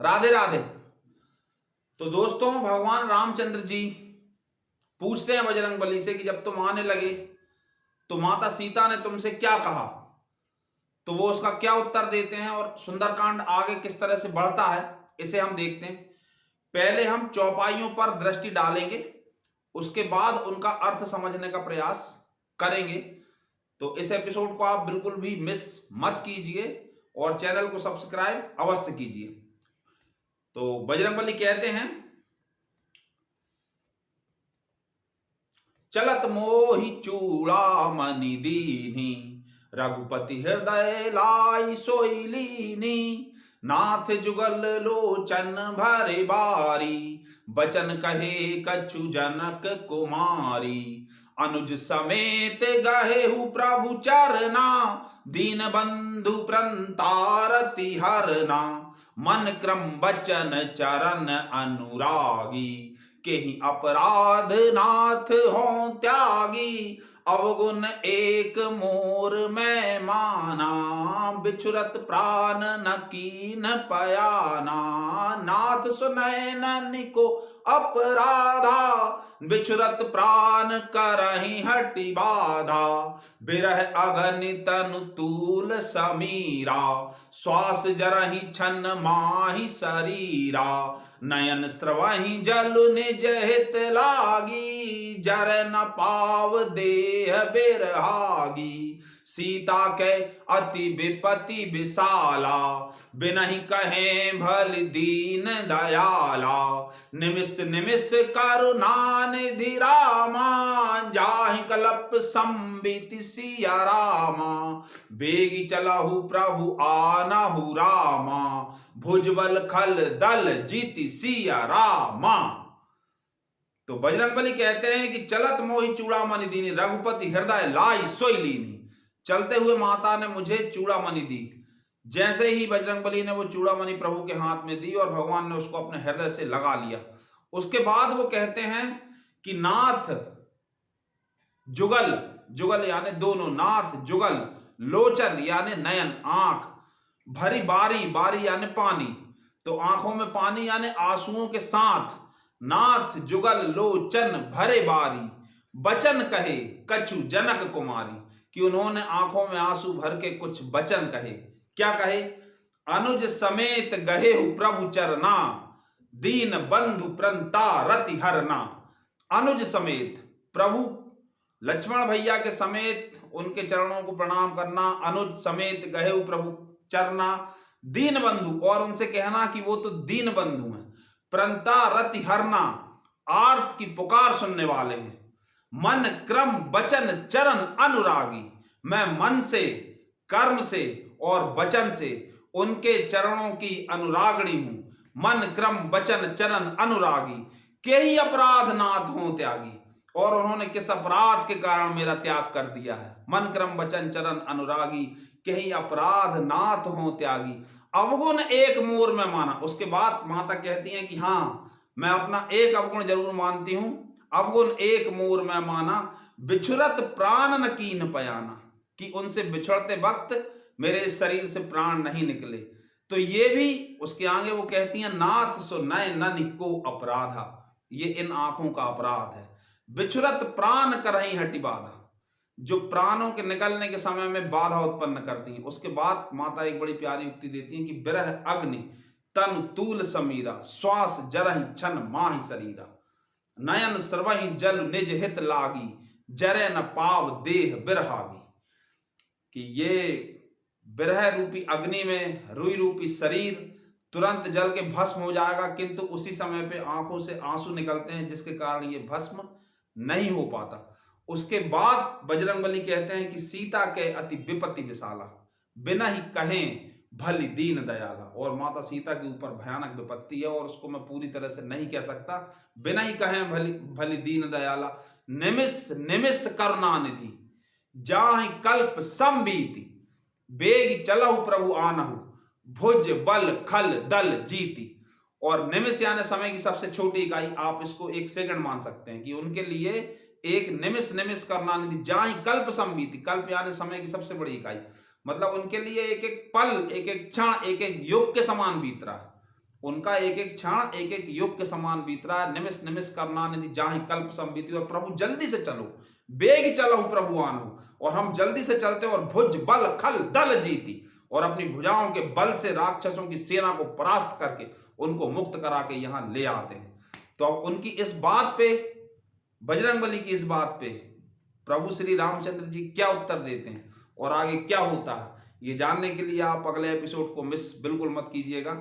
राधे राधे। तो दोस्तों, भगवान रामचंद्र जी पूछते हैं बजरंगबली से कि जब तुम आने लगे तो माता सीता ने तुमसे क्या कहा। तो वो उसका क्या उत्तर देते हैं और सुंदरकांड आगे किस तरह से बढ़ता है, इसे हम देखते हैं। पहले हम चौपाइयों पर दृष्टि डालेंगे, उसके बाद उनका अर्थ समझने का प्रयास करेंगे। तो इस एपिसोड को आप बिल्कुल भी मिस मत कीजिए और चैनल को सब्सक्राइब अवश्य कीजिए। तो बजरंगबली कहते हैं, चलत मोहि चूड़ामणि दीनी, रघुपति हृदय लाई सोई लीनी। नाथ जुगल लोचन भरे बारी, बचन कहे कछु जनक कुमारी। अनुज समेत गहेहु प्रभु चरना, दीन बंधु प्रंतारति हरना। मन क्रम बचन चरण अनुरागी, केहि अपराध नाथ हों त्यागी। अवगुण एक मोर मैं माना, बिछुरत प्राण न कीन पयाना। नाथ सुनय ननिको अपराधा, बिछुरत प्राण करहि हटि बाधा। बिरह अगनि तनु तूल समीरा, श्वास जरहि छन माहि शरीरा। नयन स्रवहि जलु निज हित लागी, जर न पाव देह बिरहागी। सीता के अति विपति विशाला, बिनहि कहें भल दीन दयाला। निमिष निमिष करुणा निधि रामा, जाहि कलप संबित सिया रामा। बेगी चलहु प्रभु आनहु रामा, भुजबल खल दल जीति सिया रामा। तो बजरंगबली कहते हैं कि चलत मोहि चूड़ामणि दीनी, रघुपति हृदय लाई सोई लीनी। चलते हुए माता ने मुझे चूड़ामणि दी। जैसे ही बजरंगबली ने वो चूड़ामणि प्रभु के हाथ में दी और भगवान ने उसको अपने हृदय से लगा लिया, उसके बाद वो कहते हैं कि नाथ जुगल, जुगल यानी दोनों, नाथ जुगल, लोचन यानी नयन, आंख, भरी बारी, बारी यानी पानी, तो आंखों में पानी यानी आंसुओं के साथ। नाथ जुगल लोचन भरे बारी, बचन कहे कछु जनक कुमारी, कि उन्होंने आंखों में आंसू भर के कुछ वचन कहे। क्या कहे? अनुज समेत गहेहु प्रभु चरना, दीन बंधु प्रंता रति हरना। अनुज समेत, प्रभु लक्ष्मण भैया के समेत उनके चरणों को प्रणाम करना। अनुज समेत गहेहु प्रभु चरना, दीन बंधु, और उनसे कहना कि वो तो दीन बंधु हैं। प्रंता रति हरना, आर्त की पुकार सुनने वाले हैं। मन क्रम वचन चरण अनुरागी, मैं मन से, कर्म से और वचन से उनके चरणों की अनुरागणी हूं। मन क्रम वचन चरण अनुरागी, के ही अपराध नाथ हों त्यागी, और उन्होंने किस अपराध के कारण मेरा त्याग कर दिया है। मन क्रम वचन चरण अनुरागी, के ही अपराध नाथ हों त्यागी। अवगुण एक मोर में माना। उसके बाद माता कहती हैं कि हाँ, मैं अपना एक अवगुण जरूर मानती हूं। अवगुण एक मोर में माना, बिछुरत प्राण न कीन पयाना, कि उनसे बिछड़ते वक्त मेरे शरीर से प्राण नहीं निकले। तो ये भी उसके आगे वो कहती हैं, नाथ सो नय ननिको अपराधा, ये इन आंखों का अपराध है। बिछुरत प्राण करहि हटि बाधा, जो प्राणों के निकलने के समय में बाधा उत्पन्न करती हैं। उसके बाद माता एक बड़ी प्यारी युक्ति देती हैं कि बिरह अग्नि तन तूल समीरा, श्वास जरहि छन माहि शरीरा। नयन स्रवहि जल निज हित लागी, जरे न पाव देह बिरहागी, कि ये बिरह रूपी अग्नि में रुई रूपी शरीर तुरंत जल के भस्म हो जाएगा, किंतु उसी समय पे आंखों से आंसू निकलते हैं, जिसके कारण ये भस्म नहीं हो पाता। उसके बाद बजरंगबली कहते हैं कि सीता के अति विपत्ति विशाला, बिना ही कहें भली दीन दयाला, और माता सीता के ऊपर भयानक विपत्ति है, और उसको मैं पूरी तरह से नहीं कह सकता। बिना ही कहें भली भली दीन दयाला, निमिष निमिष करुणा निधि, जाहि कल्प संबीति। बेग चलहु प्रभु आनहु, भुज बल खल दल जीती। और निमिष यानी समय की सबसे छोटी इकाई, आप इसको एक सेकंड मान सकते हैं कि उनके लिए एक निमिष निमिष करुणा निधि, जाहि कल्प संबीति, कल्प यानी समय की सबसे बड़ी इकाई, मतलब उनके लिए एक एक पल, एक एक क्षण, एक एक युग के समान बीत रहा है। उनका एक एक क्षण एक एक युग के समान बीत रहा है। निमिष निमिष करुणानिधि जाहि कल्प संबीति। और प्रभु जल्दी से चलो, बेग चलो प्रभु आनो। और हम जल्दी से चलते और भुज बल खल दल जीती, और अपनी भुजाओं के बल से राक्षसों की सेना को परास्त करके उनको मुक्त करा के यहाँ ले आते हैं। तो अब उनकी इस बात पे, बजरंगबली की इस बात पे प्रभु श्री रामचंद्र जी क्या उत्तर देते हैं और आगे क्या होता है, ये जानने के लिए आप अगले एपिसोड को मिस बिल्कुल मत कीजिएगा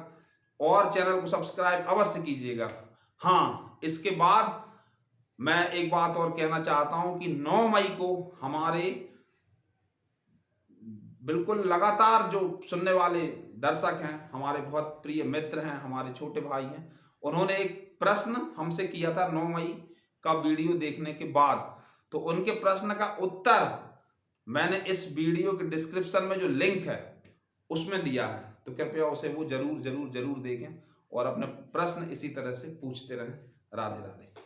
और चैनल को सब्सक्राइब अवश्य कीजिएगा। हाँ, इसके बाद मैं एक बात और कहना चाहता हूं कि 9 मई को हमारे बिल्कुल लगातार जो सुनने वाले दर्शक हैं, हमारे बहुत प्रिय मित्र हैं, हमारे छोटे भाई हैं, उन्होंने एक प्रश्न हमसे किया था 9 मई का वीडियो देखने के बाद। तो उनके प्रश्न का उत्तर मैंने इस वीडियो के डिस्क्रिप्शन में जो लिंक है उसमें दिया है, तो कृपया उसे वो जरूर जरूर जरूर देखें और अपने प्रश्न इसी तरह से पूछते रहें। राधे राधे।